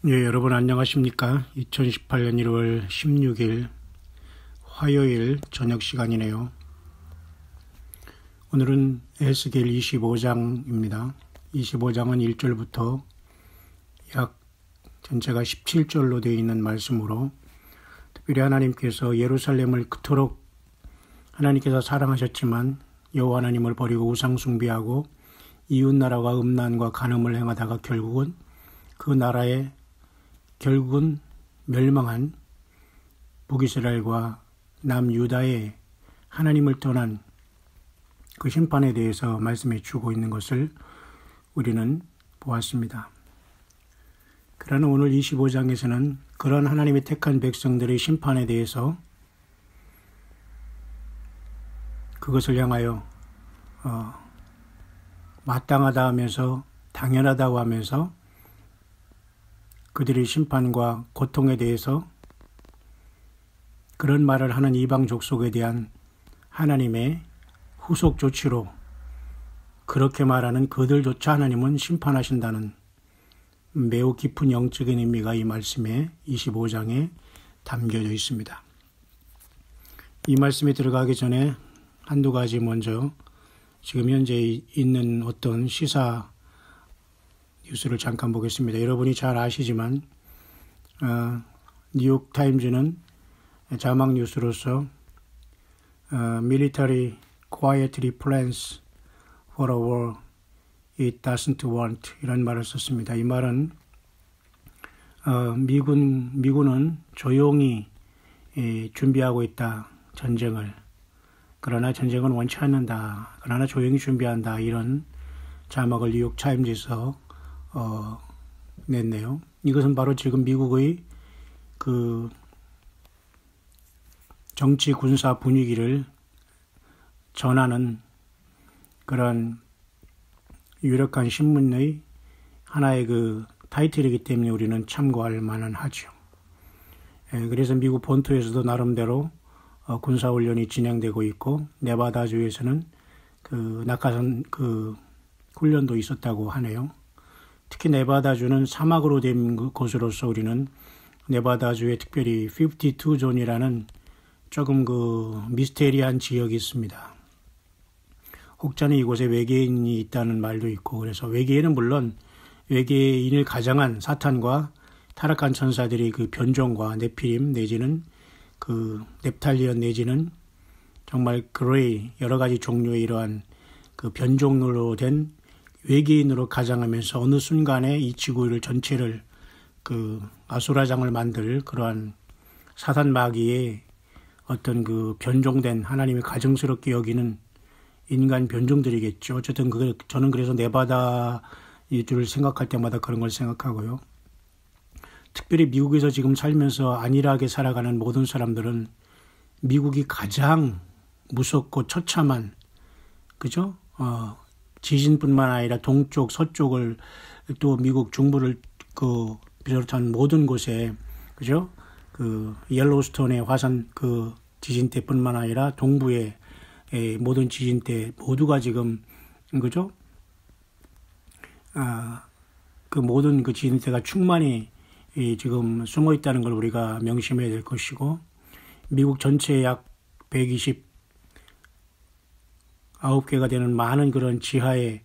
예, 여러분 안녕하십니까? 2018년 1월 16일 화요일 저녁 시간이네요. 오늘은 에스겔 25장입니다. 25장은 1절부터 약 전체가 17절로 되어 있는 말씀으로 특별히 하나님께서 예루살렘을 그토록 하나님께서 사랑하셨지만 여호와 하나님을 버리고 우상 숭배하고 이웃나라와 음란과 간음을 행하다가 결국은 그 나라에 멸망한 북이스라엘과 남유다의 하나님을 떠난 그 심판에 대해서 말씀해 주고 있는 것을 우리는 보았습니다. 그러나 오늘 25장에서는 그런 하나님의 택한 백성들의 심판에 대해서 그것을 향하여 마땅하다 하면서 당연하다고 하면서 그들의 심판과 고통에 대해서 그런 말을 하는 이방 족속에 대한 하나님의 후속 조치로 그렇게 말하는 그들조차 하나님은 심판하신다는 매우 깊은 영적인 의미가 이 말씀에 25장에 담겨져 있습니다. 이 말씀에 들어가기 전에 한두 가지 먼저 지금 현재 있는 어떤 시사 뉴스를 잠깐 보겠습니다. 여러분이 잘 아시지만 뉴욕타임즈는 자막 뉴스로서 Military quietly plans for a war it doesn't want 이런 말을 썼습니다. 이 말은 미군은 조용히 준비하고 있다. 전쟁을. 그러나 전쟁은 원치 않는다. 그러나 조용히 준비한다. 이런 자막을 뉴욕타임즈에서 냈네요. 이것은 바로 지금 미국의 그 정치 군사 분위기를 전하는 그런 유력한 신문의 하나의 그 타이틀이기 때문에 우리는 참고할 만은 하죠. 그래서 미국 본토에서도 나름대로 군사훈련이 진행되고 있고 네바다주에서는 그 낙하산 그 훈련도 있었다고 하네요. 특히 네바다주는 사막으로 된 곳으로서 우리는 네바다주에 특별히 52존이라는 조금 그 미스테리한 지역이 있습니다. 혹자는 이곳에 외계인이 있다는 말도 있고 그래서 외계인은 물론 외계인을 가장한 사탄과 타락한 천사들이 그 변종과 네피림 내지는 그 넵탈리언 내지는 정말 그레이 여러 가지 종류의 이러한 그 변종으로 된 외계인으로 가장하면서 어느 순간에 이 지구를 전체를 그 아수라장을 만들 그러한 사단 마귀의 어떤 그 변종된 하나님이 가증스럽게 여기는 인간 변종들이겠죠. 어쨌든 저는 그래서 네바다를 생각할 때마다 그런 걸 생각하고요. 특별히 미국에서 지금 살면서 안일하게 살아가는 모든 사람들은 미국이 가장 무섭고 처참한 그죠? 지진뿐만 아니라 동쪽, 서쪽을 또 미국 중부를 그 비롯한 모든 곳에 그죠? 그 옐로우스톤의 화산 그 지진 때뿐만 아니라 동부의 모든 지진 때 모두가 지금 그죠? 그 모든 그 지진 때가 충만히 지금 숨어 있다는 걸 우리가 명심해야 될 것이고 미국 전체에 약 129개가 되는 많은 그런 지하에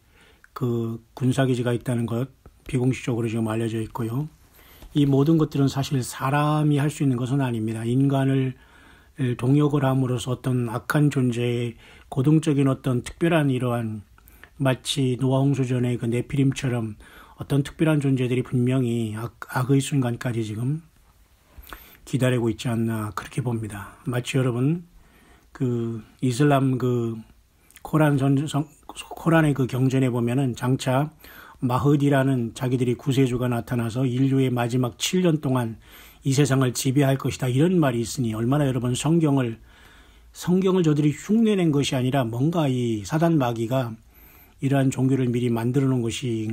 그 군사기지가 있다는 것 비공식적으로 지금 알려져 있고요. 이 모든 것들은 사실 사람이 할 수 있는 것은 아닙니다. 인간을 동역을 함으로써 어떤 악한 존재의 고동적인 어떤 특별한 이러한 마치 노아 홍수전의 그 네피림처럼 어떤 특별한 존재들이 분명히 악의 순간까지 지금 기다리고 있지 않나 그렇게 봅니다. 마치 여러분 그 이슬람 그 코란의 그 경전에 보면은 장차 마흐디라는 자기들이 구세주가 나타나서 인류의 마지막 7년 동안 이 세상을 지배할 것이다 이런 말이 있으니 얼마나 여러분 성경을 저들이 흉내낸 것이 아니라 뭔가 이 사단 마귀가 이러한 종교를 미리 만들어 놓은 것이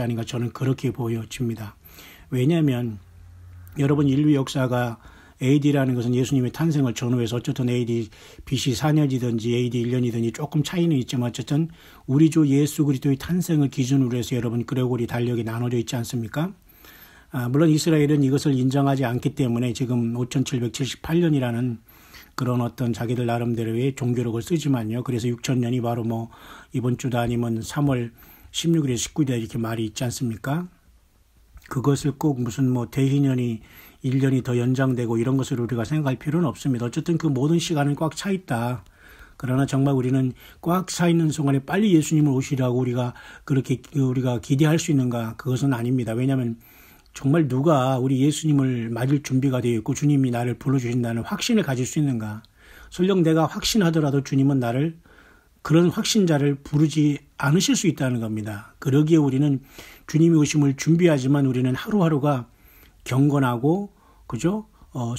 아닌가 저는 그렇게 보여집니다. 왜냐하면 여러분 인류 역사가 AD라는 것은 예수님의 탄생을 전후해서 어쨌든 AD BC 4년이든지 AD 1년이든지 조금 차이는 있지만 어쨌든 우리 주 예수 그리스도의 탄생을 기준으로 해서 여러분 그레고리 달력이 나눠져 있지 않습니까? 물론 이스라엘은 이것을 인정하지 않기 때문에 지금 5778년이라는 그런 어떤 자기들 나름대로의 종교록을 쓰지만요. 그래서 6000년이 바로 뭐 이번 주도 아니면 3월 16일에 19일에 이렇게 말이 있지 않습니까? 그것을 꼭 무슨 뭐 대희년이 1년이 더 연장되고 이런 것을 우리가 생각할 필요는 없습니다. 어쨌든 그 모든 시간은 꽉 차 있다. 그러나 정말 우리는 꽉 차 있는 순간에 빨리 예수님을 오시라고 우리가 그렇게 우리가 기대할 수 있는가? 그것은 아닙니다. 왜냐하면 정말 누가 우리 예수님을 맞을 준비가 되어 있고 주님이 나를 불러주신다는 확신을 가질 수 있는가? 설령 내가 확신하더라도 주님은 나를 그런 확신자를 부르지 않으실 수 있다는 겁니다. 그러기에 우리는 주님이 오심을 준비하지만 우리는 하루하루가 경건하고 그죠?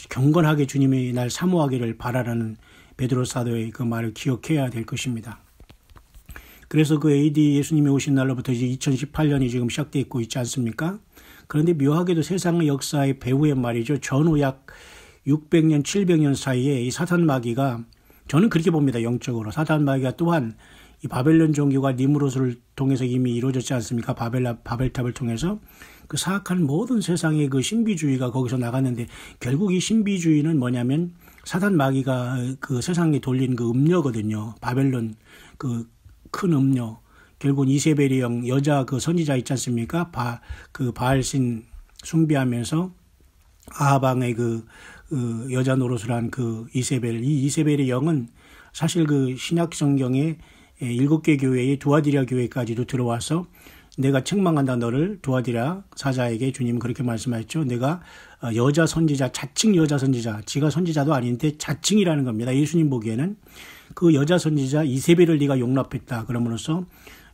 경건하게 주님이 날 사모하기를 바라라는 베드로 사도의 그 말을 기억해야 될 것입니다. 그래서 그 AD 예수님이 오신 날로부터 이제 2018년이 지금 시작되어 있고 있지 않습니까? 그런데 묘하게도 세상의 역사의 배후에 말이죠. 전후 약 600년, 700년 사이에 이 사탄 마귀가 저는 그렇게 봅니다. 영적으로. 사탄 마귀가 또한 이 바벨론 종교가 니무롯을 통해서 이미 이루어졌지 않습니까? 바벨탑을 통해서 그 사악한 모든 세상의 그 신비주의가 거기서 나갔는데 결국 이 신비주의는 뭐냐면 사탄 마귀가 그 세상에 돌린 그 음녀거든요. 바벨론 그 큰 음녀. 결국은 이세벨의 영 여자 그 선지자 있지 않습니까? 그 바알신 숭배하면서 아하방의 그 여자 노릇을 한 그 이세벨. 이 이세벨의 영은 사실 그 신약 성경에 7개 교회의 두아디라 교회까지도 들어와서 내가 책망한다 너를 두아디라 사자에게 주님 그렇게 말씀하셨죠. 내가 여자 선지자, 자칭 여자 선지자, 지가 선지자도 아닌데 자칭이라는 겁니다. 예수님 보기에는 그 여자 선지자 이세벨을 네가 용납했다. 그러므로써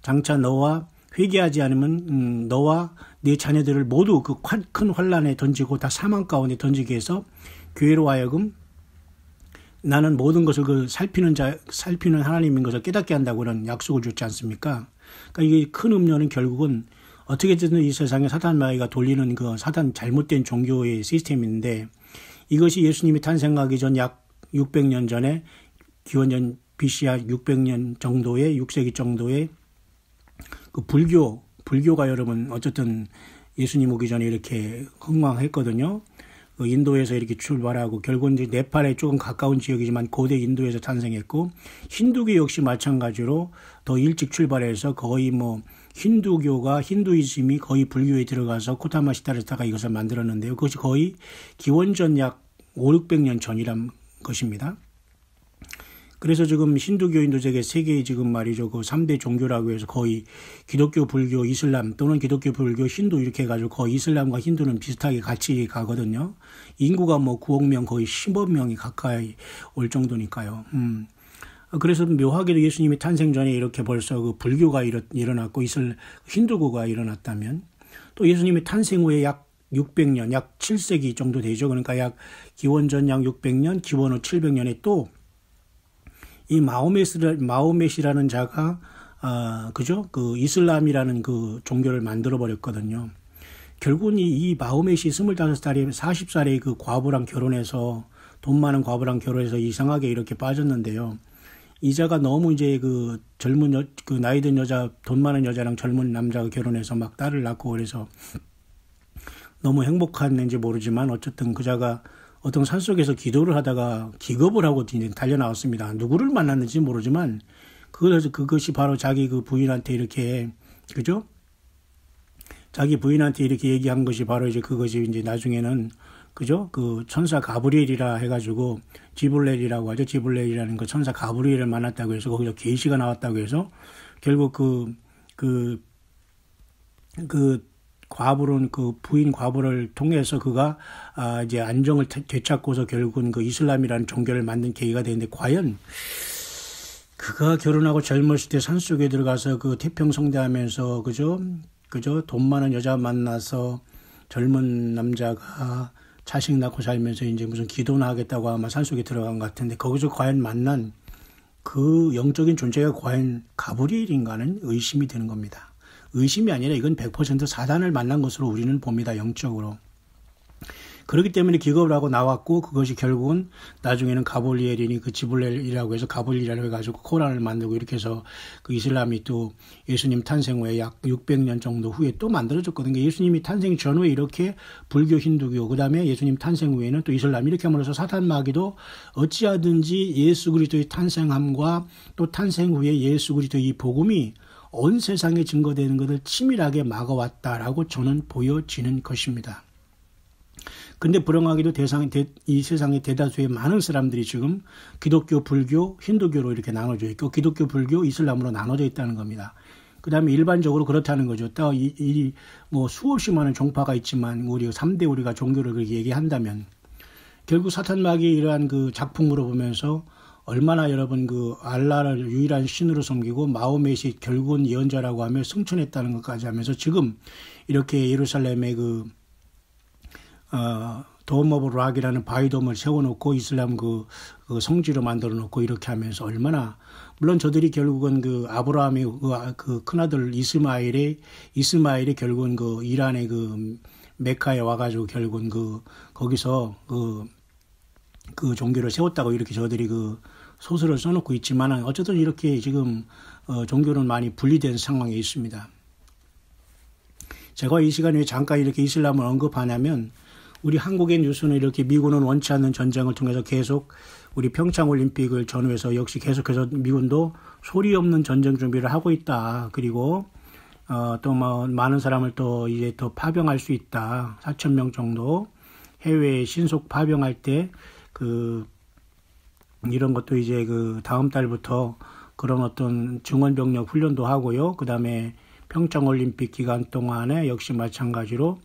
장차 너와 회개하지 않으면 너와 네 자녀들을 모두 그 큰 환란에 던지고 다 사망 가운데 던지게 해서 교회로 하여금 나는 모든 것을 그 살피는 하나님인 것을 깨닫게 한다고 그런 약속을 줬지 않습니까? 그러니까 이게 큰 음료는 결국은 어떻게든 이 세상에 사탄 마귀가 돌리는 그 사탄 잘못된 종교의 시스템인데 이것이 예수님이 탄생하기 전 약 600년 전에 기원전 BC 약 600년 정도의 6세기 정도의 그 불교가 여러분 어쨌든 예수님 오기 전에 이렇게 흥망했거든요. 그 인도에서 이렇게 출발하고 결국은 이제 네팔에 조금 가까운 지역이지만 고대 인도에서 탄생했고 힌두교 역시 마찬가지로 더 일찍 출발해서 거의 뭐 힌두이즘이 거의 불교에 들어가서 코타마 시다르타가 이것을 만들었는데요. 그것이 거의 기원전 약 500~600년 전이란 것입니다. 그래서 지금 힌두교인도 세계 지금 말이죠. 그 3대 종교라고 해서 거의 기독교, 불교, 이슬람 또는 기독교, 불교, 힌두 이렇게 해가지고 거의 이슬람과 힌두는 비슷하게 같이 가거든요. 인구가 뭐 9억 명 거의 10억 명이 가까이 올 정도니까요. 그래서 묘하게도 예수님이 탄생 전에 이렇게 벌써 그 불교가 일어났고 힌두교가 일어났다면 또 예수님이 탄생 후에 약 600년, 약 7세기 정도 되죠. 그러니까 약 기원전 약 600년, 기원 후 700년에 또 이 마호멧이라는 자가 그죠? 그 이슬람이라는 그 종교를 만들어 버렸거든요. 결국은 이 마호멧이 25살에 40살에 그 과부랑 결혼해서 돈 많은 과부랑 결혼해서 이상하게 이렇게 빠졌는데요. 이자가 너무 이제 그 그 나이 든 여자, 돈 많은 여자랑 젊은 남자가 결혼해서 막 딸을 낳고 그래서 너무 행복했는지 모르지만 어쨌든 그자가 어떤 산속에서 기도를 하다가 기겁을 하고 달려나왔습니다. 누구를 만났는지 모르지만 그것이 바로 자기 그 부인한테 이렇게 그죠? 자기 부인한테 이렇게 얘기한 것이 바로 이제 그것이 이제 나중에는 그죠? 그 천사 가브리엘이라 해가지고 지불렐이라고 하죠. 지불렐이라는 그 천사 가브리엘을 만났다고 해서 거기서 계시가 나왔다고 해서 결국 그 과부는 그 부인 과부를 통해서 그가 이제 안정을 되찾고서 결국은 그 이슬람이라는 종교를 만든 계기가 되는데 과연 그가 결혼하고 젊었을 때 산속에 들어가서 그 태평성대하면서 그죠 돈 많은 여자 만나서 젊은 남자가 자식 낳고 살면서 이제 무슨 기도나 하겠다고 아마 산속에 들어간 것 같은데 거기서 과연 만난 그 영적인 존재가 과연 가브리엘인가는 의심이 되는 겁니다. 의심이 아니라 이건 100% 사단을 만난 것으로 우리는 봅니다. 영적으로. 그렇기 때문에 기겁을 하고 나왔고 그것이 결국은 나중에는 가볼리엘이니 그 지불렐이라고 해서 가볼리엘이라고 해가지고 코란을 만들고 이렇게 해서 그 이슬람이 또 예수님 탄생 후에 약 600년 정도 후에 또 만들어졌거든요. 예수님이 탄생 전후에 이렇게 불교, 힌두교, 그 다음에 예수님 탄생 후에는 또 이슬람 이렇게 함으로써 사탄 마귀도 어찌하든지 예수 그리스도의 탄생함과 또 탄생 후에 예수 그리스도의 이 복음이 온 세상에 증거되는 것을 치밀하게 막아왔다라고 저는 보여지는 것입니다. 근데 불행하게도 이 세상의 대다수의 많은 사람들이 지금 기독교, 불교, 힌두교로 이렇게 나눠져 있고 기독교, 불교, 이슬람으로 나눠져 있다는 겁니다. 그 다음에 일반적으로 그렇다는 거죠. 또 뭐 수없이 많은 종파가 있지만 우리 3대 우리가 종교를 그렇게 얘기한다면 결국 사탄 마귀의 이러한 그 작품으로 보면서 얼마나 여러분 그 알라를 유일한 신으로 섬기고 마호멧이 결국은 예언자라고 하며 승천했다는 것까지 하면서 지금 이렇게 예루살렘의 돔 오브 락이라는 바위돔을 세워놓고 이슬람 그 성지로 만들어 놓고 이렇게 하면서 얼마나 물론 저들이 결국은 그 아브라함의 그 큰아들 이스마엘이 결국은 그 이란의 그 메카에 와가지고 결국은 거기서 그 종교를 세웠다고 이렇게 저들이 그 소설을 써놓고 있지만 어쨌든 이렇게 지금 종교는 많이 분리된 상황에 있습니다. 제가 이 시간에 잠깐 이렇게 이슬람을 언급하냐면 우리 한국의 뉴스는 이렇게 미군은 원치 않는 전쟁을 통해서 계속 우리 평창올림픽을 전후해서 역시 계속해서 미군도 소리 없는 전쟁 준비를 하고 있다. 그리고 또 뭐 많은 사람을 또 이제 더 파병할 수 있다. 4,000명 정도 해외에 신속 파병할 때 이런 것도 이제 그 다음 달부터 그런 어떤 증원병력 훈련도 하고요. 그 다음에 평창올림픽 기간 동안에 역시 마찬가지로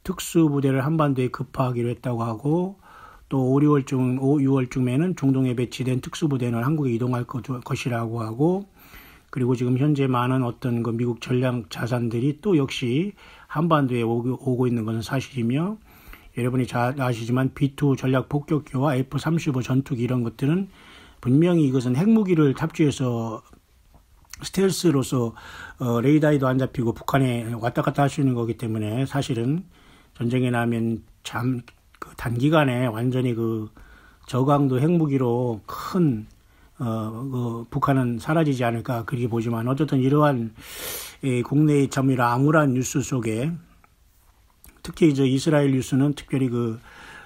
특수부대를 한반도에 급파하기로 했다고 하고 또 6월쯤에는 중동에 배치된 특수부대는 한국에 이동할 것이라고 하고 그리고 지금 현재 많은 어떤 그 미국 전략 자산들이 또 역시 한반도에 오고 있는 것은 사실이며 여러분이 잘 아시지만 B2 전략 폭격기와 F-35 전투기 이런 것들은 분명히 이것은 핵무기를 탑재해서 스텔스로서 레이더에도 안 잡히고 북한에 왔다 갔다 할 수 있는 거기 때문에 사실은 전쟁이 나면 참 그 단기간에 완전히 그 저강도 핵무기로 큰 북한은 사라지지 않을까 그렇게 보지만 어쨌든 이러한 국내의 참 이런 암울한 뉴스 속에 특히 이제 이스라엘 뉴스는 특별히 그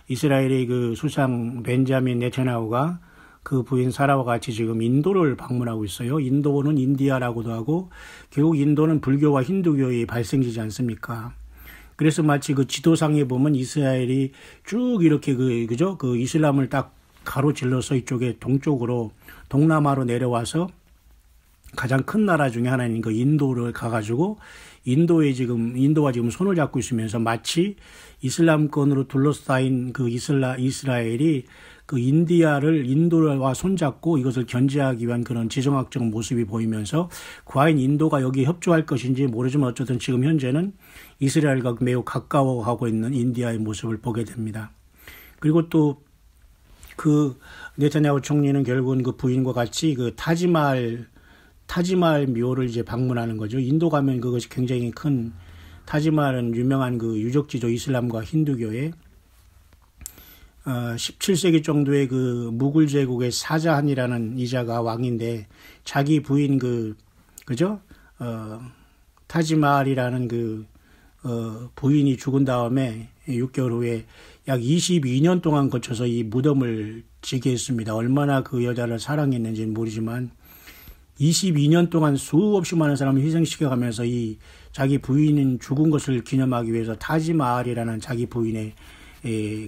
이스라엘의 그 수상 벤자민 네타냐후가 그 부인 사라와 같이 지금 인도를 방문하고 있어요. 인도는 인디아라고도 하고 결국 인도는 불교와 힌두교의 발생지지 않습니까? 그래서 마치 그 지도상에 보면 이스라엘이 쭉 이렇게 그죠? 그 이슬람을 딱 가로질러서 이쪽에 동쪽으로 동남아로 내려와서 가장 큰 나라 중에 하나인 그 인도를 가가지고 인도와 지금 손을 잡고 있으면서 마치 이슬람권으로 둘러싸인 그 이스라엘이 그 인도와 손잡고 이것을 견제하기 위한 그런 지정학적 모습이 보이면서 과연 인도가 여기에 협조할 것인지 모르지만 어쨌든 지금 현재는 이스라엘과 매우 가까워하고 있는 인디아의 모습을 보게 됩니다. 그리고 또 그 네타냐후 총리는 결국은 그 부인과 같이 그 타지마할 묘를 이제 방문하는 거죠. 인도 가면 그것이 굉장히 큰 타지마할은 유명한 그 유적지죠. 이슬람과 힌두교의 17세기 정도의 그 무굴 제국의 사자한이라는 이자가 왕인데 자기 부인 그죠? 타지마할이라는 부인이 죽은 다음에 6개월 후에 약 22년 동안 거쳐서 이 무덤을 지게 했습니다. 얼마나 그 여자를 사랑했는지는 모르지만 22년 동안 수없이 많은 사람을 희생시켜가면서 이 자기 부인인 죽은 것을 기념하기 위해서 타지마할이라는 자기 부인의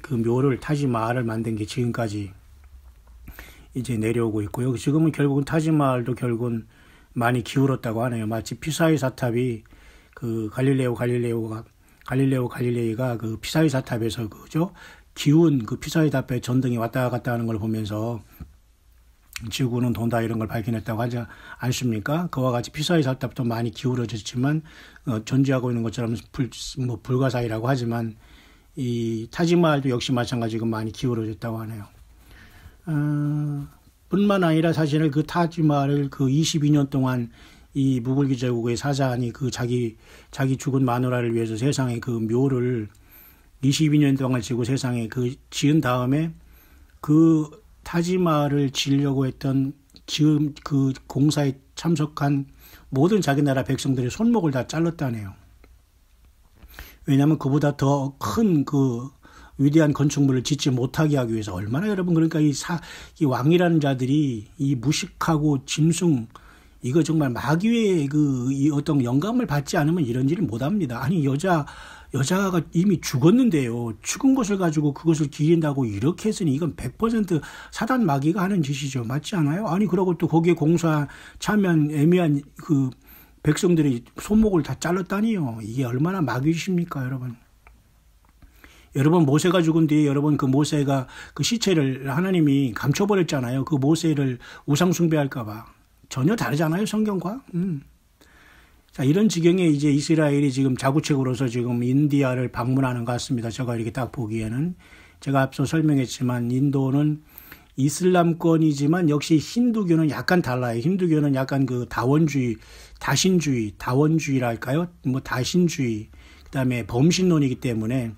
그 묘를 타지마할을 만든 게 지금까지 이제 내려오고 있고요. 지금은 결국은 타지마할도 결국은 많이 기울었다고 하네요. 마치 피사의 사탑이 그 갈릴레이가 그 피사의 사탑에서 그죠? 기운 그 피사의 사탑에 전등이 왔다 갔다 하는 걸 보면서 지구는 돈다 이런 걸 발견했다고 하지 않습니까? 그와 같이 피사의 사탑도 많이 기울어졌지만 존재하고 있는 것처럼 불가사의라고 하지만 이 타지마할도 역시 마찬가지로 많이 기울어졌다고 하네요. 뿐만 아니라 사실은 그 타지마할을 그 22년 동안 이 무굴기 제국의 사자한이 그 자기 죽은 마누라를 위해서 세상에 그 묘를 22년 동안 지구 세상에 그 지은 다음에 그 타지마를 지으려고 했던 지금 그 공사에 참석한 모든 자기 나라 백성들의 손목을 다 잘랐다네요. 왜냐하면 그보다 더 큰 그 위대한 건축물을 짓지 못하게 하기 위해서. 얼마나 여러분, 그러니까 이 왕이라는 자들이 이 무식하고 짐승, 이거 정말 마귀의 이 어떤 영감을 받지 않으면 이런 일을 못 합니다. 아니, 여자가 이미 죽었는데요. 죽은 것을 가지고 그것을 기린다고 이렇게 했으니 이건 100% 사단 마귀가 하는 짓이죠. 맞지 않아요? 아니, 그러고 또 거기에 공사 참여한 애매한 그 백성들이 손목을 다 잘랐다니요. 이게 얼마나 마귀십니까, 여러분? 여러분, 모세가 죽은 뒤에 여러분 그 모세가 그 시체를 하나님이 감춰버렸잖아요. 그 모세를 우상숭배할까봐. 전혀 다르잖아요, 성경과. 자, 이런 지경에 이제 이스라엘이 지금 자구책으로서 지금 인디아를 방문하는 것 같습니다. 제가 이렇게 딱 보기에는. 제가 앞서 설명했지만 인도는 이슬람권이지만 역시 힌두교는 약간 달라요. 힌두교는 약간 그 다원주의랄까요? 뭐 다신주의, 그다음에 범신론이기 때문에,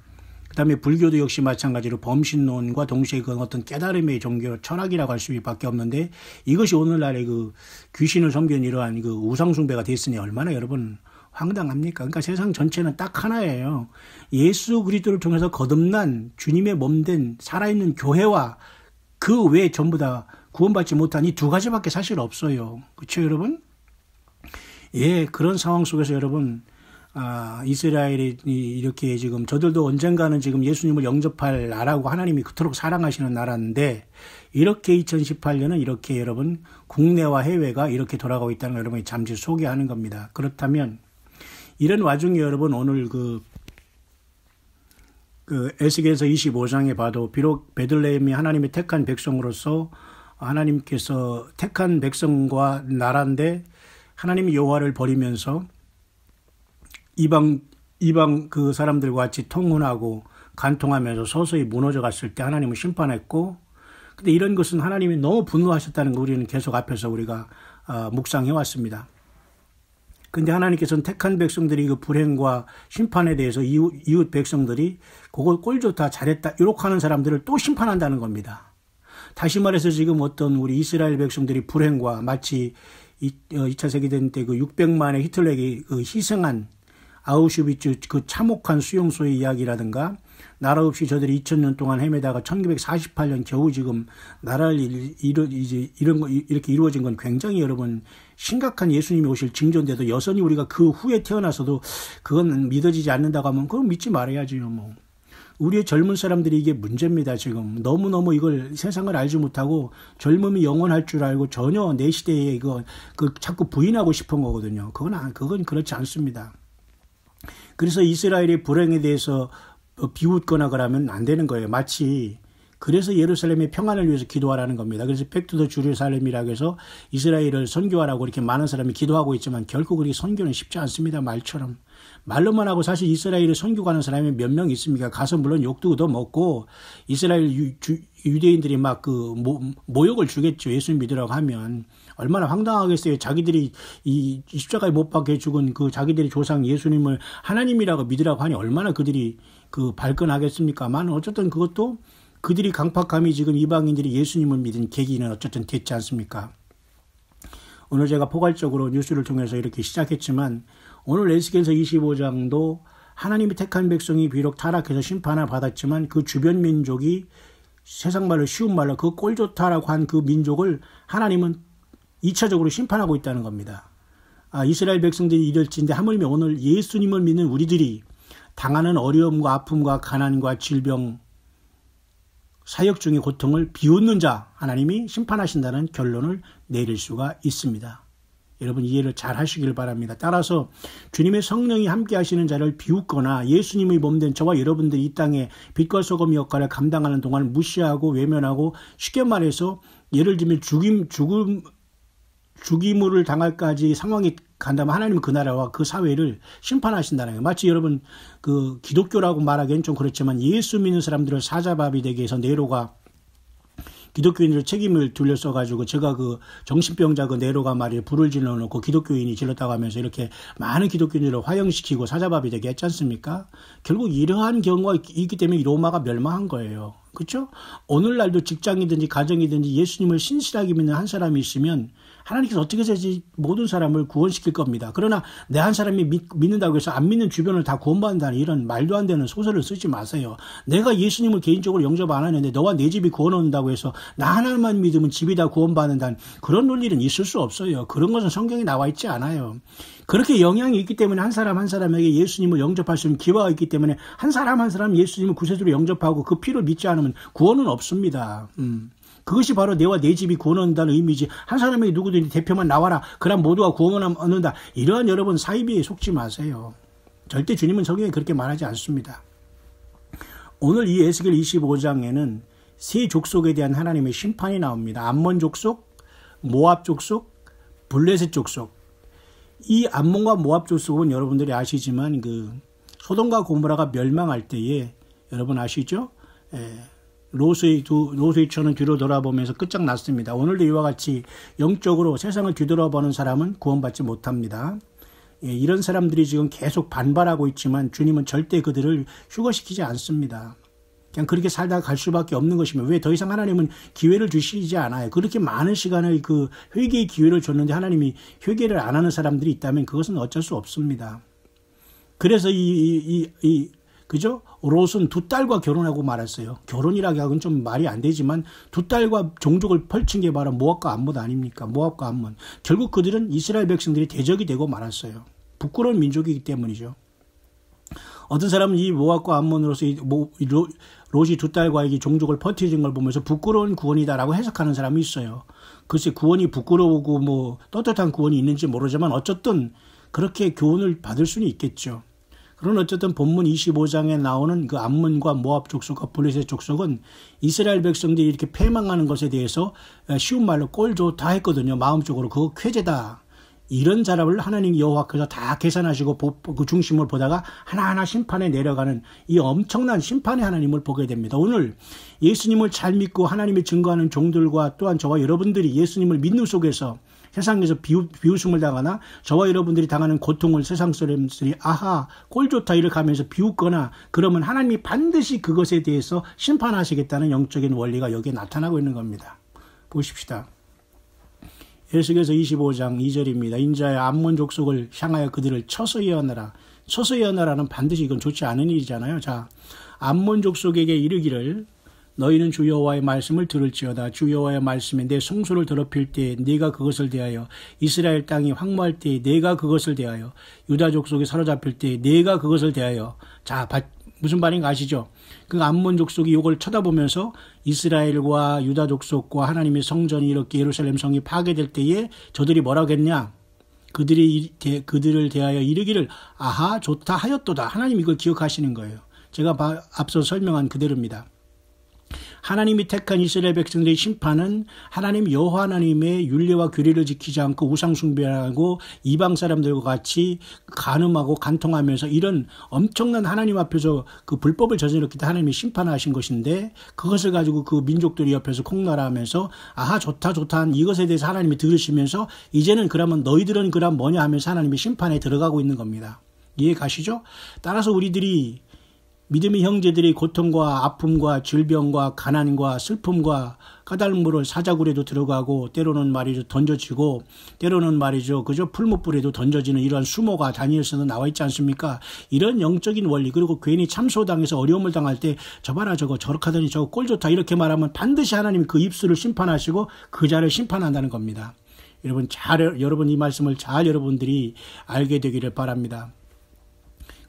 그다음에 불교도 역시 마찬가지로 범신론과 동시에 그 어떤 깨달음의 종교, 철학이라고 할 수밖에 없는데, 이것이 오늘날의 그 귀신을 섬기는 이러한 그 우상숭배가 됐으니 얼마나 여러분 황당합니까? 그러니까 세상 전체는 딱 하나예요. 예수 그리스도를 통해서 거듭난 주님의 몸된 살아있는 교회와 그 외에 전부 다 구원받지 못한 이 두 가지밖에 사실 없어요. 그렇죠, 여러분? 예, 그런 상황 속에서 여러분, 이스라엘이 이렇게 지금 저들도 언젠가는 지금 예수님을 영접할 나라고 하나님이 그토록 사랑하시는 나라인데, 이렇게 2018년은 이렇게 여러분 국내와 해외가 이렇게 돌아가고 있다는 걸 여러분이 잠시 소개하는 겁니다. 그렇다면 이런 와중에 여러분 오늘 그 에스겔서 25장에 봐도 비록 베들레헴이 하나님의 택한 백성으로서 하나님께서 택한 백성과 나라인데 하나님이 여호와를 버리면서 이방 그 사람들과 같이 통혼하고 간통하면서 서서히 무너져 갔을 때 하나님은 심판했고, 근데 이런 것은 하나님이 너무 분노하셨다는 거 우리는 계속 앞에서 우리가 묵상해 왔습니다. 근데 하나님께서는 택한 백성들이 그 불행과 심판에 대해서 이웃 백성들이 그걸 꼴 좋다, 잘했다, 이렇게 하는 사람들을 또 심판한다는 겁니다. 다시 말해서 지금 어떤 우리 이스라엘 백성들이 불행과 마치 2차 세계대전 때 그 600만의 히틀러에게 그 희생한 아우슈비츠 그 참혹한 수용소의 이야기라든가, 나라 없이 저들이 2000년 동안 헤매다가 1948년 겨우 지금 나라를 이렇게 이루어진 건 굉장히 여러분 심각한 예수님이 오실 징조인데도 여전히 우리가 그 후에 태어나서도 그건 믿어지지 않는다고 하면 그건 믿지 말아야지요. 뭐 우리의 젊은 사람들이 이게 문제입니다. 지금 너무너무 이걸 세상을 알지 못하고 젊음이 영원할 줄 알고 전혀 내 시대에 그 자꾸 부인하고 싶은 거거든요. 그건 그렇지 않습니다. 그래서 이스라엘의 불행에 대해서 비웃거나 그러면 안 되는 거예요. 마치 그래서 예루살렘의 평안을 위해서 기도하라는 겁니다. 그래서 백투더 주루살렘이라고 해서 이스라엘을 선교하라고 이렇게 많은 사람이 기도하고 있지만 결코 그렇게 선교는 쉽지 않습니다. 말처럼. 말로만 하고 사실 이스라엘을 선교 가는 사람이 몇 명 있습니까? 가서 물론 욕도 얻어먹고 이스라엘 유대인들이 막 모욕을 주겠죠. 예수 믿으라고 하면. 얼마나 황당하겠어요. 자기들이 이 십자가에 못 박혀 죽은 그 자기들의 조상 예수님을 하나님이라고 믿으라고 하니 얼마나 그들이 발끈하겠습니까만, 어쨌든 그것도 그들이 강팍함이 지금 이방인들이 예수님을 믿은 계기는 어쨌든 됐지 않습니까? 오늘 제가 포괄적으로 뉴스를 통해서 이렇게 시작했지만 오늘 에스겔서 25장도 하나님이 택한 백성이 비록 타락해서 심판을 받았지만 그 주변 민족이 세상 말로 쉬운 말로 그 꼴 좋다라고 한 그 민족을 하나님은 2차적으로 심판하고 있다는 겁니다. 이스라엘 백성들이 이럴진데 하물며 오늘 예수님을 믿는 우리들이 당하는 어려움과 아픔과 가난과 질병, 사역 중의 고통을 비웃는 자 하나님이 심판하신다는 결론을 내릴 수가 있습니다. 여러분 이해를 잘 하시길 바랍니다. 따라서 주님의 성령이 함께 하시는 자를 비웃거나 예수님의 몸된 저와 여러분들이 이 땅에 빛과 소금 역할을 감당하는 동안 무시하고 외면하고, 쉽게 말해서 예를 들면 죽임을 당할까지 상황이 간다면 하나님은 그 나라와 그 사회를 심판하신다는 거예요. 마치 여러분 그 기독교라고 말하기엔 좀 그렇지만 예수 믿는 사람들을 사자밥이 되게 해서 네로가 기독교인들 책임을 둘러싸가지고 제가 그 정신병자 그 네로가 말이에요. 불을 질러놓고 기독교인이 질렀다고 하면서 이렇게 많은 기독교인들을 화형시키고 사자밥이 되게 했지 않습니까? 결국 이러한 경우가 있기 때문에 로마가 멸망한 거예요. 그렇죠? 오늘날도 직장이든지 가정이든지 예수님을 신실하게 믿는 한 사람이 있으면 하나님께서 어떻게 해서든지 모든 사람을 구원시킬 겁니다. 그러나 내 한 사람이 믿는다고 해서 안 믿는 주변을 다 구원받는다는 이런 말도 안 되는 소설을 쓰지 마세요. 내가 예수님을 개인적으로 영접 안 하는데 너와 내 집이 구원 얻는다고 해서 나 하나만 믿으면 집이 다 구원받는다는 그런 논리는 있을 수 없어요. 그런 것은 성경에 나와 있지 않아요. 그렇게 영향이 있기 때문에 한 사람 한 사람에게 예수님을 영접할 수 있는 기회가 있기 때문에 한 사람 예수님을 구세주로 영접하고 그 피를 믿지 않으면 구원은 없습니다. 그것이 바로 내와 내 집이 구원 얻는다는 의미지. 한 사람에게 누구든지 대표만 나와라. 그럼 모두가 구원을 얻는다. 이러한 여러분 사이비에 속지 마세요. 절대 주님은 성경에 그렇게 말하지 않습니다. 오늘 이 에스겔 25장에는 세 족속에 대한 하나님의 심판이 나옵니다. 암몬 족속, 모압 족속, 블레셋 족속. 이 암몬과 모압 족속은 여러분들이 아시지만 그 소돔과 고모라가 멸망할 때에 여러분 아시죠? 로스의 천은 뒤로 돌아보면서 끝장났습니다. 오늘도 이와 같이 영적으로 세상을 뒤돌아보는 사람은 구원받지 못합니다. 이런 사람들이 지금 계속 반발하고 있지만 주님은 절대 그들을 휴거시키지 않습니다. 그냥 그렇게 살다가 갈 수밖에 없는 것이며 왜 더 이상 하나님은 기회를 주시지 않아요. 그렇게 많은 시간을 그 회개의 기회를 줬는데 하나님이 회개를 안 하는 사람들이 있다면 그것은 어쩔 수 없습니다. 그래서 그죠? 롯은 두 딸과 결혼하고 말았어요. 결혼이라고 하긴 좀 말이 안 되지만 두 딸과 종족을 펼친 게 바로 모압과 암몬 아닙니까? 모압과 암몬. 결국 그들은 이스라엘 백성들이 대적이 되고 말았어요. 부끄러운 민족이기 때문이죠. 어떤 사람은 이 모압과 암몬으로서 롯이 두 딸과의 종족을 퍼뜨린 걸 보면서 부끄러운 구원이다라고 해석하는 사람이 있어요. 글쎄 구원이 부끄러우고 떳떳한 구원이 있는지 모르지만 어쨌든 그렇게 교훈을 받을 수는 있겠죠. 그런 어쨌든 본문 25장에 나오는 그 암몬과 모압 족속과 블레셋 족속은 이스라엘 백성들이 이렇게 패망하는 것에 대해서 쉬운 말로 꼴 좋다 했거든요. 마음적으로 그거 쾌재다. 이런 사람을 하나님 여호와께서 다 계산하시고 그 중심을 보다가 하나하나 심판에 내려가는 이 엄청난 심판의 하나님을 보게 됩니다. 오늘 예수님을 잘 믿고 하나님을 증거하는 종들과 또한 저와 여러분들이 예수님을 믿는 속에서 세상에서 비웃음을 당하나 저와 여러분들이 당하는 고통을 세상 사람들이 아하 꼴 좋다 이렇게 하면서 비웃거나 그러면 하나님이 반드시 그것에 대해서 심판하시겠다는 영적인 원리가 여기에 나타나고 있는 겁니다. 보십시다. 에스겔서 25장 2절입니다. 인자의 암몬 족속을 향하여 그들을 쳐서 예언하라. 쳐서 예언하라는 반드시 이건 좋지 않은 일이잖아요. 자, 암몬 족속에게 이르기를 너희는 주 여호와의 말씀을 들을지어다. 주 여호와의 말씀에 내 성소를 더럽힐 때에 네가 그것을 대하여 이스라엘 땅이 황무할 때에 네가 그것을 대하여 유다 족속이 사로잡힐 때에 네가 그것을 대하여 자 무슨 말인가 아시죠? 그 암몬 족속이 이걸 쳐다보면서 이스라엘과 유다 족속과 하나님의 성전이 이렇게 예루살렘 성이 파괴될 때에 저들이 뭐라고 했냐? 그들을 대하여 이르기를 아하 좋다 하였도다. 하나님 이걸 기억하시는 거예요. 제가 앞서 설명한 그대로입니다. 하나님이 택한 이스라엘 백성들의 심판은 하나님 여호와 하나님의 율례와 규례를 지키지 않고 우상 숭배하고 이방 사람들과 같이 간음하고 간통하면서 이런 엄청난 하나님 앞에서 그 불법을 저질렀기 때문에 하나님이 심판하신 것인데 그것을 가지고 그 민족들이 옆에서 콩나라하면서 아하 좋다 이것에 대해서 하나님이 들으시면서 이제는 그러면 너희들은 그럼 뭐냐 하면서 하나님이 심판에 들어가고 있는 겁니다. 이해 가시죠? 따라서 우리들이 믿음의 형제들이 고통과 아픔과 질병과 가난과 슬픔과 까닭물을 사자굴에도 들어가고 때로는 말이죠 던져지고 때로는 말이죠 그저 풀무불에도 던져지는 이러한 수모가 다니엘서는 나와 있지 않습니까? 이런 영적인 원리 그리고 괜히 참소당해서 어려움을 당할 때 저봐라 저거 저렇게 하더니 저거 꼴 좋다 이렇게 말하면 반드시 하나님이 그 입술을 심판하시고 그 자를 심판한다는 겁니다. 여러분 이 말씀을 잘 여러분들이 알게 되기를 바랍니다.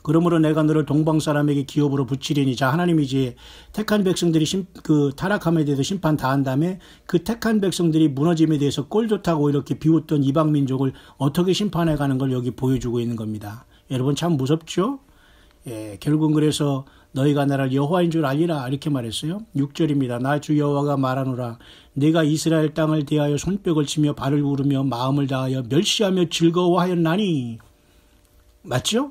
그러므로 내가 너를 동방 사람에게 기업으로 붙이리니 자 하나님이 이제 택한 백성들이 그 타락함에 대해서 심판 다 한 다음에 그 택한 백성들이 무너짐에 대해서 꼴 좋다고 이렇게 비웃던 이방 민족을 어떻게 심판해 가는 걸 여기 보여주고 있는 겁니다. 여러분 참 무섭죠? 예, 결국은 그래서 너희가 나를 여호와인 줄 알리라 이렇게 말했어요. 6절입니다. 나 주 여호와가 말하노라 내가 이스라엘 땅을 대하여 손뼉을 치며 발을 구르며 마음을 다하여 멸시하며 즐거워하였나니 맞죠?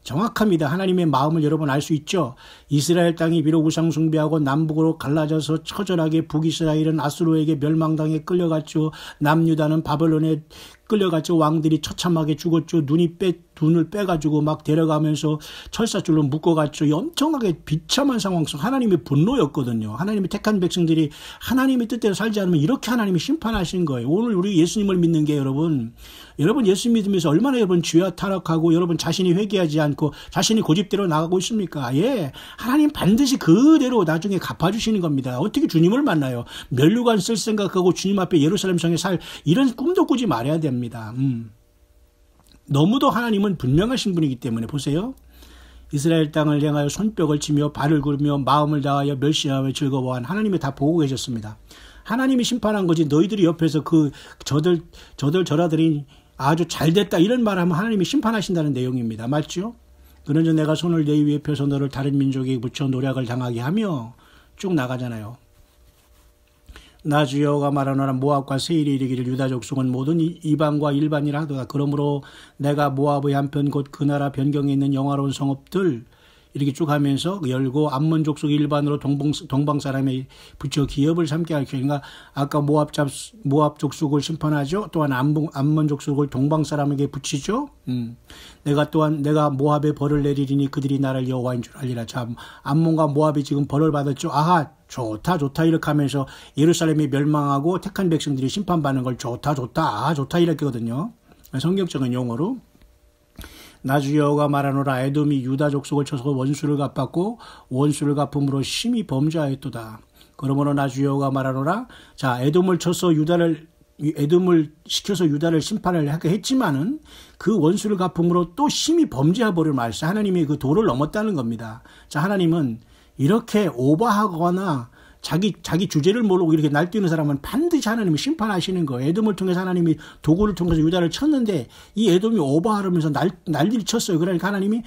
정확합니다. 하나님의 마음을 여러분 알 수 있죠. 이스라엘 땅이 비록 우상 숭배하고 남북으로 갈라져서 처절하게 북이스라엘은 아수르에게 멸망당해 끌려갔죠. 남유다는 바벨론에 끌려갔죠. 왕들이 처참하게 죽었죠. 눈을 빼가지고 막 데려가면서 철사줄로 묶어갔죠. 엄청나게 비참한 상황 속 하나님의 분노였거든요. 하나님의 택한 백성들이 하나님의 뜻대로 살지 않으면 이렇게 하나님이 심판하신 거예요. 오늘 우리 예수님을 믿는 게 여러분 예수 믿으면서 얼마나 여러분 죄와 타락하고 여러분 자신이 회개하지 않고 자신이 고집대로 나가고 있습니까? 예, 하나님 반드시 그대로 나중에 갚아주시는 겁니다. 어떻게 주님을 만나요? 면류관 쓸 생각하고 주님 앞에 예루살렘 성에 살 이런 꿈도 꾸지 말아야 됩니다. 너무도 하나님은 분명하신 분이기 때문에 보세요. 이스라엘 땅을 향하여 손뼉을 치며 발을 굴며 마음을 다하여 멸시하며 즐거워한 하나님이 다 보고 계셨습니다. 하나님이 심판한 거지 너희들이 옆에서 저들 저라들이 아주 잘됐다 이런 말하면 하나님이 심판하신다는 내용입니다. 맞죠? 그러나 내가 손을 내 위에 펴서 너를 다른 민족에 붙여 노략을 당하게 하며 쭉 나가잖아요. 나 주 여호와가 말하노라 모압과 세일이 이르기를 유다 족속은 모든 이방과 일반이라 하도다. 그러므로 내가 모압의 한편 곧 그 나라 변경에 있는 영화로운 성읍들 이렇게 쭉 하면서 열고 암몬 족속 일반으로 동방 사람에 붙여 기업을 삼게 할 것인가. 아까 모압 족속을 심판하죠. 또한 암몬 족속을 동방 사람에게 붙이죠. 내가 모압에 벌을 내리리니 그들이 나를 여호와인 줄 알리라. 참 암몬과 모압이 지금 벌을 받았죠. 아하 좋다 이렇게 하면서 예루살렘이 멸망하고 택한 백성들이 심판받는 걸 좋다 이렇게 하거든요. 성경적인 용어로. 나 주 여호와가 말하노라 에돔이 유다 족속을 쳐서 원수를 갚았고 원수를 갚음으로 심히 범죄하였도다. 그러므로 나 주 여호와가 말하노라 자 에돔을 시켜서 유다를 심판을 하게 했지만은 그 원수를 갚음으로 또 심히 범죄해버릴 말씀 하나님이 그 도를 넘었다는 겁니다. 자 하나님은 이렇게 오버하거나 자기 주제를 모르고 이렇게 날뛰는 사람은 반드시 하나님이 심판하시는 거예요. 에돔을 통해서 하나님이 도구를 통해서 유다를 쳤는데 이 에돔이 오버하면서 난리를 쳤어요. 그러니까 하나님이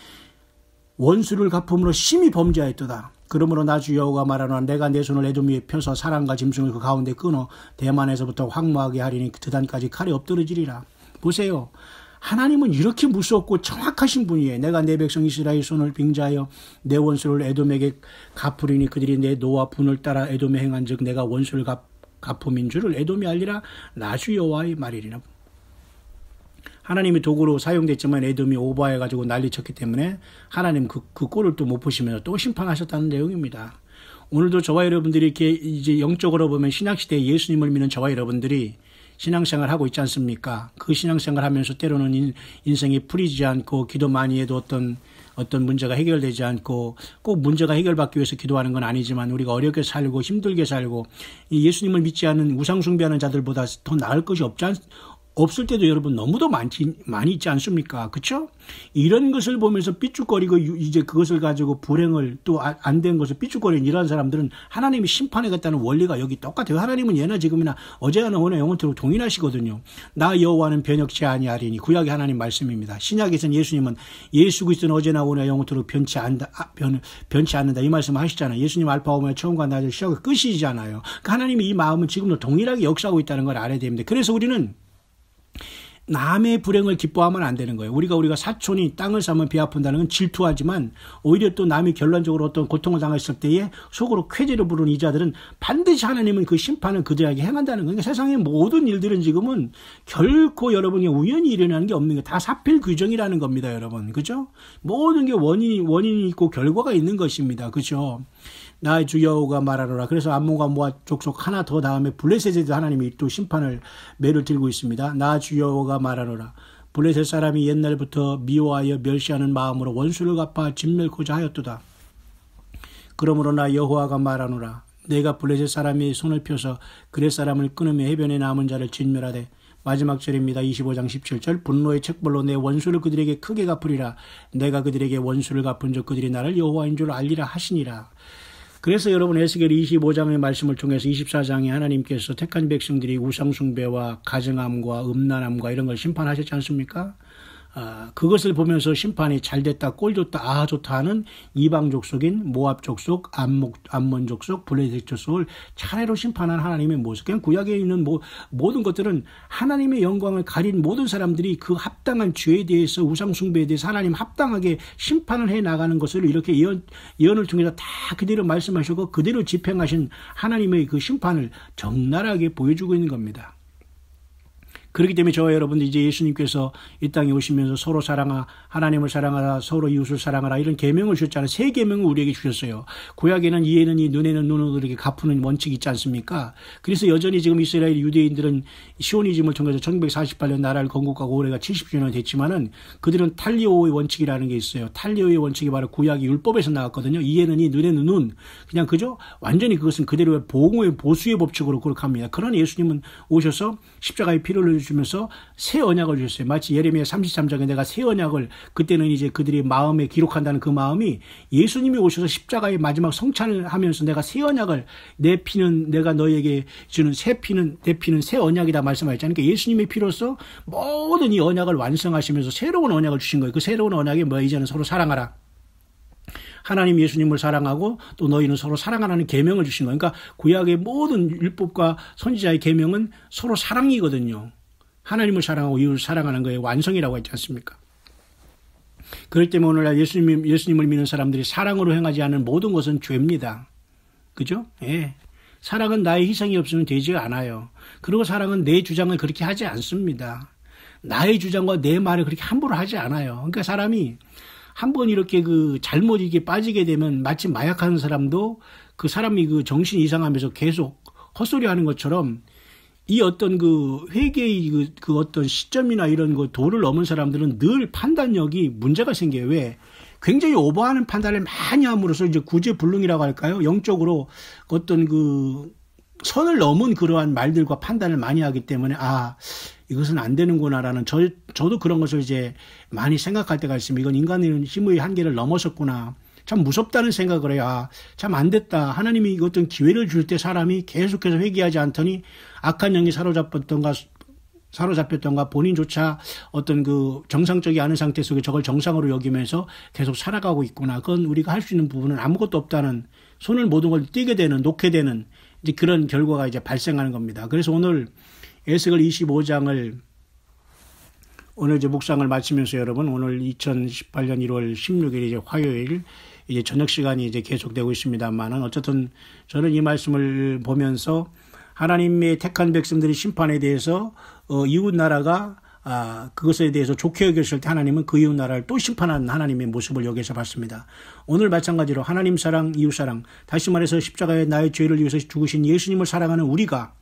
원수를 갚음으로 심히 범죄하였도다. 그러므로 나 주 여호와가 말하노라 내가 내 손을 에돔 위에 펴서 사람과 짐승을 그 가운데 끊어 대만에서부터 황무하게 하리니 그 드단까지 칼이 엎드러지리라. 보세요. 하나님은 이렇게 무섭고 정확하신 분이에요. 내가 내 백성 이스라엘 손을 빙자하여 내 원수를 에돔에게 갚으리니 그들이 내 노와 분을 따라 에돔에 행한 즉 내가 원수를 갚음인 줄을 에돔이 알리라. 나 주 여호와의 말이리라. 하나님이 도구로 사용됐지만 에돔이 오버해가지고 난리쳤기 때문에 하나님 그 꼴을 또 못 보시면서 또 심판하셨다는 내용입니다. 오늘도 저와 여러분들이 이렇게 이제 영적으로 보면 신약시대에 예수님을 믿는 저와 여러분들이 신앙생활 하고 있지 않습니까? 그 신앙생활 하면서 때로는 인생이 풀리지 않고 기도 많이 해도 어떤 문제가 해결되지 않고 꼭 문제가 해결받기 위해서 기도하는 건 아니지만 우리가 어렵게 살고 힘들게 살고 예수님을 믿지 않는 우상숭배하는 자들보다 더 나을 것이 없을 때도 여러분 너무도 많이 있지 않습니까? 그렇죠? 이런 것을 보면서 삐죽거리고 이제 그것을 가지고 불행을 또 안 된 것을 삐죽거리는 이런 사람들은 하나님이 심판하겠다는 원리가 여기 똑같아요. 하나님은 예나 지금이나 어제나 오늘 영원토록 동일하시거든요. 나 여호와는 변혁치 아니하리니 구약의 하나님 말씀입니다. 신약에서는 예수님은 예수 그리스도는 어제나 오늘 영원토록 변치 않는다 이 말씀 하시잖아요. 예수님 알파 오메가 처음과 나중 시작과 끝이잖아요. 그러니까 하나님이 이 마음은 지금도 동일하게 역사하고 있다는 걸 알아야 됩니다. 그래서 우리는 남의 불행을 기뻐하면 안 되는 거예요. 우리가 사촌이 땅을 사면 배 아픈다는 건 질투하지만 오히려 또 남이 결론적으로 어떤 고통을 당했을 때에 속으로 쾌재를 부르는 이자들은 반드시 하나님은 그 심판을 그들에게 행한다는 거예요. 그러니까 세상의 모든 일들은 지금은 결코 여러분이 우연히 일어나는 게 없는 게 다 사필 규정이라는 겁니다, 여러분. 그죠? 모든 게 원인이 있고 결과가 있는 것입니다. 그죠? 나 주 여호와가 말하노라. 그래서 암몬과 모압 족속 하나 더 다음에 블레셋에도 하나님이 또 심판을 매를 들고 있습니다. 나 주 여호와가 말하노라. 블레셋 사람이 옛날부터 미워하여 멸시하는 마음으로 원수를 갚아 진멸코자 하였도다. 그러므로 나 여호와가 말하노라. 내가 블레셋 사람이 손을 펴서 그렛 사람을 끊으며 해변에 남은 자를 진멸하되 마지막 절입니다. 25장 17절 분노의 책벌로 내 원수를 그들에게 크게 갚으리라. 내가 그들에게 원수를 갚은 즉 그들이 나를 여호와인 줄 알리라 하시니라. 그래서 여러분 에스겔 25장의 말씀을 통해서 24장에 하나님께서 택한 백성들이 우상숭배와 가증함과 음란함과 이런 걸 심판하셨지 않습니까? 그것을 보면서 심판이 잘 됐다, 꼴 좋다, 아 좋다 하는 이방 족속인 모압 족속, 암몬 족속, 블레셋 족속을 차례로 심판한 하나님의 모습. 그냥 구약에 있는 모든 것들은 하나님의 영광을 가린 모든 사람들이 그 합당한 죄에 대해서, 우상 숭배에 대해서 하나님 합당하게 심판을 해 나가는 것을 이렇게 예언을 통해서 다 그대로 말씀하시고 그대로 집행하신 하나님의 그 심판을 적나라하게 보여주고 있는 겁니다. 그렇기 때문에 저와 여러분들 이제 예수님께서 이 땅에 오시면서 서로 하나님을 사랑하라, 서로 이웃을 사랑하라, 이런 계명을 주셨잖아요. 세 계명을 우리에게 주셨어요. 구약에는 이에는 이, 눈에는 눈으로 이렇게 갚는 원칙이 있지 않습니까? 그래서 여전히 지금 이스라엘 유대인들은 시오니즘을 통해서 1948년 나라를 건국하고 올해가 70주년이 됐지만은 그들은 탈리오의 원칙이라는 게 있어요. 탈리오의 원칙이 바로 구약의 율법에서 나왔거든요. 이에는 이, 눈에는 눈. 그냥 그죠? 완전히 그것은 그대로의 보응의 보수의 법칙으로 그렇게 합니다. 그러나 예수님은 오셔서 십자가의 피를 주면서 새 언약을 주셨어요. 마치 예레미야 33장에 내가 새 언약을, 그때는 이제 그들이 마음에 기록한다는 그 마음이 예수님이 오셔서 십자가의 마지막 성찬을 하면서 내가 새 언약을, 내 피는 내가 너에게 주는 내 피는 새 언약이다 말씀하셨잖아요. 그러니까 예수님의 피로서 모든 이 언약을 완성하시면서 새로운 언약을 주신 거예요. 그 새로운 언약이 뭐야? 이제는 서로 사랑하라. 하나님 예수님을 사랑하고 또 너희는 서로 사랑하라는 계명을 주신 거예요. 그러니까 구약의 모든 율법과 선지자의 계명은 서로 사랑이거든요. 하나님을 사랑하고 이웃을 사랑하는 거에 완성이라고 했지 않습니까? 그럴 때문에 오늘날 예수님을 믿는 사람들이 사랑으로 행하지 않은 모든 것은 죄입니다. 그죠? 예. 사랑은 나의 희생이 없으면 되지 않아요. 그리고 사랑은 내 주장을 그렇게 하지 않습니다. 나의 주장과 내 말을 그렇게 함부로 하지 않아요. 그러니까 사람이 한번 이렇게 잘못 이게 빠지게 되면 마치 마약하는 사람도 그 사람이 정신이 이상하면서 계속 헛소리 하는 것처럼 이 어떤 회개의 어떤 시점이나 이런 도를 넘은 사람들은 늘 판단력이 문제가 생겨요. 왜? 굉장히 오버하는 판단을 많이 함으로써 이제 구제불능이라고 할까요? 영적으로 어떤 선을 넘은 그러한 말들과 판단을 많이 하기 때문에 이것은 안 되는구나라는 저도 그런 것을 이제 많이 생각할 때가 있습니다. 이건 인간의 힘의 한계를 넘어섰구나. 참 무섭다는 생각을 해요. 참 안 됐다. 하나님이 어떤 기회를 줄 때 사람이 계속해서 회개하지 않더니 악한 영이 사로잡혔던가 본인조차 어떤 정상적이 않은 상태 속에 저걸 정상으로 여기면서 계속 살아가고 있구나. 그건 우리가 할 수 있는 부분은 아무것도 없다는, 손을 모든 걸 띄게 되는, 놓게 되는 이제 그런 결과가 이제 발생하는 겁니다. 그래서 오늘 에스겔 25장을 오늘 이제 묵상을 마치면서 여러분, 오늘 2018년 1월 16일 이제 화요일 이제 저녁 시간이 이제 계속되고 있습니다만은 어쨌든 저는 이 말씀을 보면서 하나님의 택한 백성들의 심판에 대해서 이웃 나라가 그것에 대해서 좋게 여겼을 때 하나님은 그 이웃 나라를 또 심판하는 하나님의 모습을 여기서 봤습니다. 오늘 마찬가지로 하나님 사랑, 이웃 사랑, 다시 말해서 십자가에 나의 죄를 위해서 죽으신 예수님을 사랑하는 우리가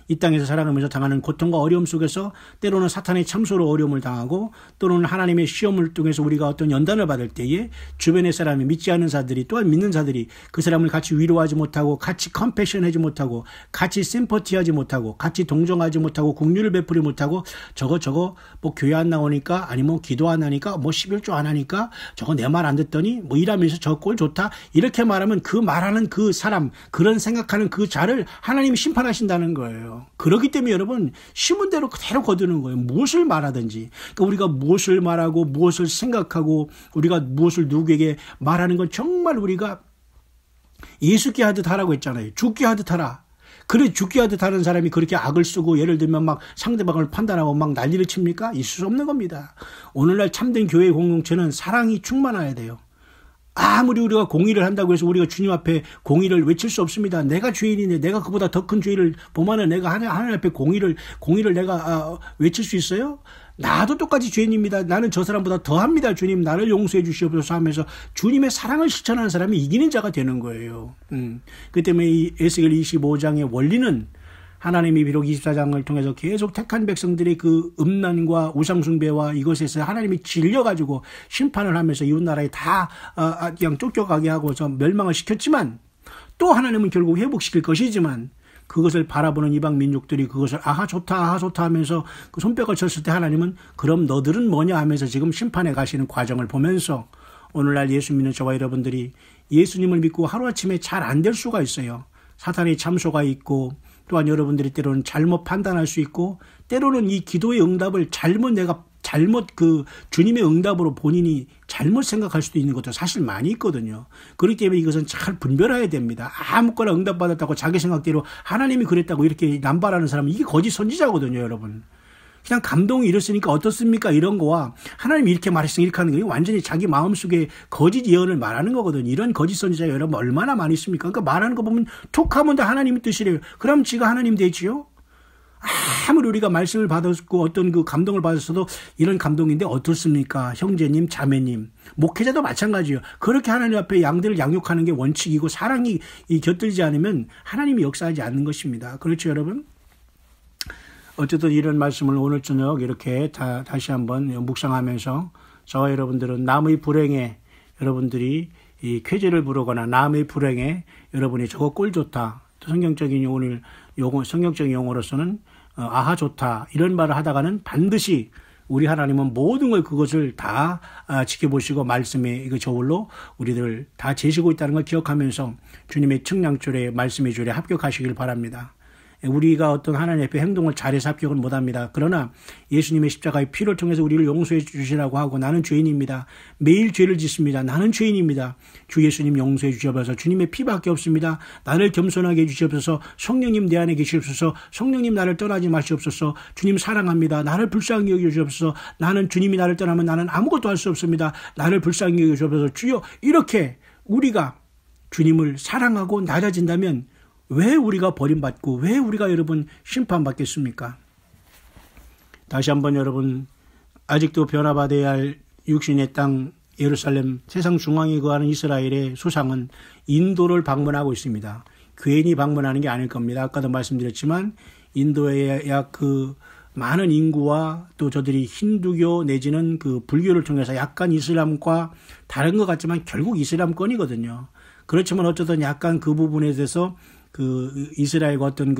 이 땅에서 살아가면서 당하는 고통과 어려움 속에서 때로는 사탄의 참소로 어려움을 당하고 또는 하나님의 시험을 통해서 우리가 어떤 연단을 받을 때에 주변의 사람이, 믿지 않는 자들이 또한 믿는 자들이 그 사람을 같이 위로하지 못하고 같이 컴패션하지 못하고 같이 심퍼티하지 못하고 같이 동정하지 못하고 긍휼을 베풀이 못하고 저거 뭐 교회 안 나오니까 아니 뭐 기도 안 하니까 뭐 11조 안 하니까 저거 내 말 안 듣더니 뭐 이러면서 저 꼴 좋다 이렇게 말하면 그 말하는 그 사람, 그런 생각하는 그 자를 하나님이 심판하신다는 거예요. 그렇기 때문에 여러분, 심은 대로 그대로 거두는 거예요. 무엇을 말하든지. 그러니까 우리가 무엇을 말하고 무엇을 생각하고 우리가 무엇을 누구에게 말하는 건 정말 우리가 예수께 하듯 하라고 했잖아요. 죽게 하듯 하라. 그래 죽게 하듯 하는 사람이 그렇게 악을 쓰고 예를 들면 막 상대방을 판단하고 막 난리를 칩니까? 있을 수 없는 겁니다. 오늘날 참된 교회 공동체는 사랑이 충만해야 돼요. 아무리 우리가 공의를 한다고 해서 우리가 주님 앞에 공의를 외칠 수 없습니다. 내가 죄인인데 내가 그보다 더 큰 죄를 보면은 내가 하나님 앞에 공의를 내가 외칠 수 있어요? 나도 똑같이 죄인입니다. 나는 저 사람보다 더합니다. 주님 나를 용서해 주시옵소서 하면서 주님의 사랑을 실천하는 사람이 이기는 자가 되는 거예요. 그 때문에 이 에스겔 25장의 원리는 하나님이 비록 24장을 통해서 계속 택한 백성들의 그 음란과 우상숭배와 이것에서 하나님이 질려가지고 심판을 하면서 이웃나라에 다 그냥 쫓겨가게 하고서 멸망을 시켰지만 또 하나님은 결국 회복시킬 것이지만 그것을 바라보는 이방 민족들이 그것을 아하 좋다 하면서 그 손뼉을 쳤을 때 하나님은 그럼 너들은 뭐냐 하면서 지금 심판에 가시는 과정을 보면서 오늘날 예수 믿는 저와 여러분들이 예수님을 믿고 하루아침에 잘 안 될 수가 있어요. 사탄의 참소가 있고 또한 여러분들이 때로는 잘못 판단할 수 있고 때로는 이 기도의 응답을 잘못 내가 잘못 주님의 응답으로 본인이 잘못 생각할 수도 있는 것도 사실 많이 있거든요. 그렇기 때문에 이것은 잘 분별해야 됩니다. 아무거나 응답받았다고 자기 생각대로 하나님이 그랬다고 이렇게 남발하는 사람은 이게 거짓 선지자거든요, 여러분. 그냥 감동이 이렇으니까 어떻습니까? 이런 거와 하나님이 이렇게 말했으니 이렇게 하는 게 완전히 자기 마음속에 거짓 예언을 말하는 거거든요. 이런 거짓 선지자가 여러분 얼마나 많이 있습니까? 그러니까 말하는 거 보면 툭 하면 다 하나님의 뜻이래요. 그럼 지가 하나님 되지요? 아무리 우리가 말씀을 받았고 어떤 감동을 받았어도 이런 감동인데 어떻습니까? 형제님, 자매님, 목회자도 마찬가지예요. 그렇게 하나님 앞에 양들을 양육하는 게 원칙이고 사랑이 곁들지 않으면 하나님이 역사하지 않는 것입니다. 그렇죠, 여러분? 어쨌든 이런 말씀을 오늘 저녁 이렇게 다시 한번 묵상하면서 저와 여러분들은 남의 불행에 여러분들이 이 쾌재를 부르거나 남의 불행에 여러분이 저거 꼴 좋다. 성경적인 성경적인 용어로서는 아하 좋다. 이런 말을 하다가는 반드시 우리 하나님은 모든 걸 그것을 다 지켜보시고 말씀의 저울로 우리들 다 재시고 있다는 걸 기억하면서 주님의 측량줄에 말씀의 줄에 합격하시길 바랍니다. 우리가 어떤 하나님 앞에 행동을 잘해서 합격을 못합니다. 그러나 예수님의 십자가의 피를 통해서 우리를 용서해 주시라고 하고 나는 죄인입니다. 매일 죄를 짓습니다. 나는 죄인입니다. 주 예수님 용서해 주시옵소서. 주님의 피밖에 없습니다. 나를 겸손하게 해주시옵소서. 성령님 내 안에 계시옵소서. 성령님 나를 떠나지 마시옵소서. 주님 사랑합니다. 나를 불쌍히 여겨주시옵소서. 나는 주님이 나를 떠나면 나는 아무것도 할 수 없습니다. 나를 불쌍히 여겨주시옵소서. 주여, 이렇게 우리가 주님을 사랑하고 낮아진다면 왜 우리가 버림받고 왜 우리가 여러분 심판받겠습니까? 다시 한번 여러분, 아직도 변화받아야 할 육신의 땅 예루살렘 세상 중앙에 거하는 이스라엘의 수상은 인도를 방문하고 있습니다. 괜히 방문하는 게 아닐 겁니다. 아까도 말씀드렸지만 인도의 약 많은 인구와 또 저들이 힌두교 내지는 불교를 통해서 약간 이슬람과 다른 것 같지만 결국 이슬람권이거든요. 그렇지만 어쨌든 약간 그 부분에 대해서 이스라엘과 어떤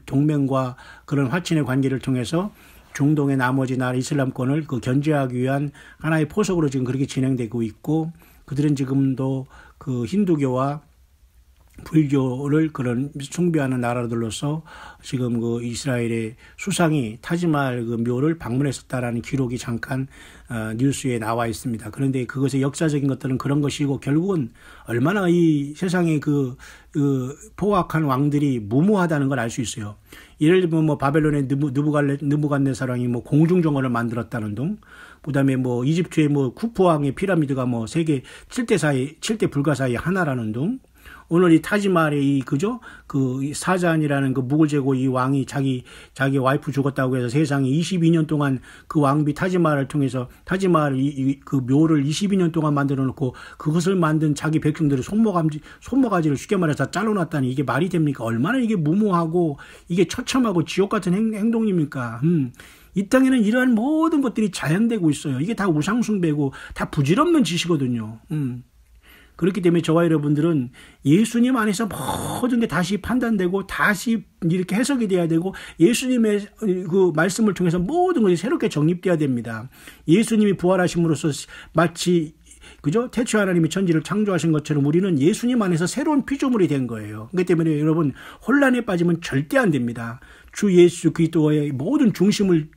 동맹과 그런 화친의 관계를 통해서 중동의 나머지 나라 이슬람권을 견제하기 위한 하나의 포석으로 지금 그렇게 진행되고 있고, 그들은 지금도 힌두교와 불교를 그런 숭배하는 나라들로서 지금 이스라엘의 수상이 타지마할 묘를 방문했었다라는 기록이 잠깐 뉴스에 나와 있습니다. 그런데 그것의 역사적인 것들은 그런 것이고 결국은 얼마나 이 세상의 포악한 왕들이 무모하다는 걸 알 수 있어요. 예를 들면 바벨론의 느부갓네살왕이 공중정원을 만들었다는 등, 그다음에 이집트의 쿠프 왕의 피라미드가 세계 7대 불가 사이 하나라는 등, 오늘 이 타지마할의 사잔이라는 무굴 제국 이 왕이 자기 와이프 죽었다고 해서 세상에 22년 동안 그 왕비 타지마할을 통해서 타지마할 묘를 22년 동안 만들어 놓고 그것을 만든 자기 백성들의 손모가지를 쉽게 말해서 잘라놨다니 이게 말이 됩니까? 얼마나 이게 무모하고 이게 처참하고 지옥 같은 행동입니까? 이 땅에는 이러한 모든 것들이 자행되고 있어요. 이게 다 우상숭배고 다 부질없는 짓이거든요. 그렇기 때문에 저와 여러분들은 예수님 안에서 모든 게 다시 판단되고 다시 이렇게 해석이 돼야 되고 예수님의 말씀을 통해서 모든 것이 새롭게 정립돼야 됩니다. 예수님이 부활하심으로써 마치 태초에 하나님이 천지를 창조하신 것처럼 우리는 예수님 안에서 새로운 피조물이 된 거예요. 그렇기 때문에 여러분 혼란에 빠지면 절대 안 됩니다. 주 예수 그리스도의 모든 중심을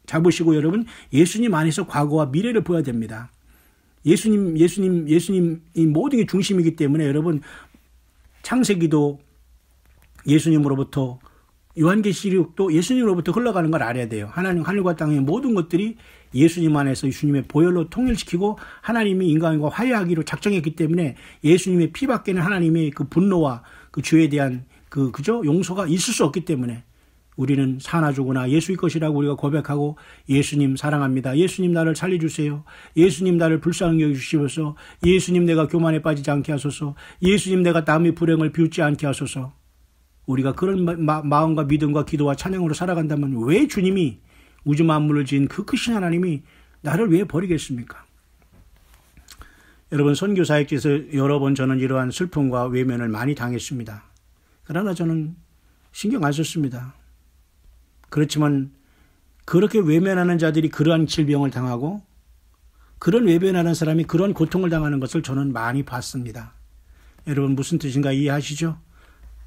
잡으시고 여러분 예수님 안에서 과거와 미래를 보아야 됩니다. 예수님이 모든 게 중심이기 때문에 여러분 창세기도 예수님으로부터 요한계시록도 예수님으로부터 흘러가는 걸 알아야 돼요. 하나님 하늘과 땅의 모든 것들이 예수님 안에서 예수님의 보혈로 통일시키고 하나님이 인간과 화해하기로 작정했기 때문에 예수님의 피밖에는 하나님의 분노와 죄에 대한 용서가 있을 수 없기 때문에 우리는 사나 죽으나 예수의 것이라고 우리가 고백하고 예수님 사랑합니다. 예수님 나를 살려주세요. 예수님 나를 불쌍히 여기주시옵소서. 예수님 내가 교만에 빠지지 않게 하소서. 예수님 내가 남의 불행을 비웃지 않게 하소서. 우리가 그런 마음과 믿음과 기도와 찬양으로 살아간다면 왜 주님이 우주 만물을 지은 그 크신 하나님이 나를 왜 버리겠습니까? 여러분 선교사역지에서 여러 번 저는 이러한 슬픔과 외면을 많이 당했습니다. 그러나 저는 신경 안 썼습니다. 그렇지만 그렇게 외면하는 자들이 그러한 질병을 당하고 그런 외면하는 사람이 그런 고통을 당하는 것을 저는 많이 봤습니다. 여러분 무슨 뜻인가 이해하시죠?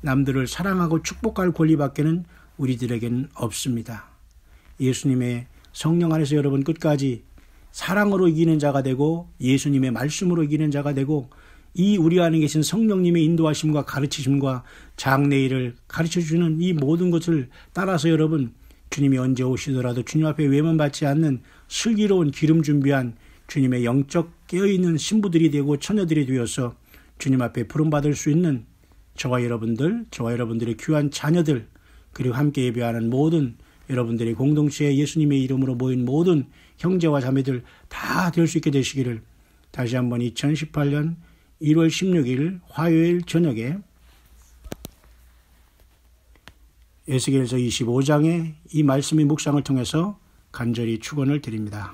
남들을 사랑하고 축복할 권리밖에는 우리들에게는 없습니다. 예수님의 성령 안에서 여러분 끝까지 사랑으로 이기는 자가 되고 예수님의 말씀으로 이기는 자가 되고 이 우리 안에 계신 성령님의 인도하심과 가르치심과 장래일을 가르쳐주는 이 모든 것을 따라서 여러분 주님이 언제 오시더라도 주님 앞에 외면받지 않는 슬기로운 기름 준비한 주님의 영적 깨어있는 신부들이 되고 처녀들이 되어서 주님 앞에 부름받을 수 있는 저와 여러분들, 저와 여러분들의 귀한 자녀들, 그리고 함께 예배하는 모든 여러분들의 공동체에 예수님의 이름으로 모인 모든 형제와 자매들 다 될 수 있게 되시기를 다시 한번 2018년 1월 16일 화요일 저녁에 에스겔서 25장의 이 말씀의 묵상을 통해서 간절히 축원을 드립니다.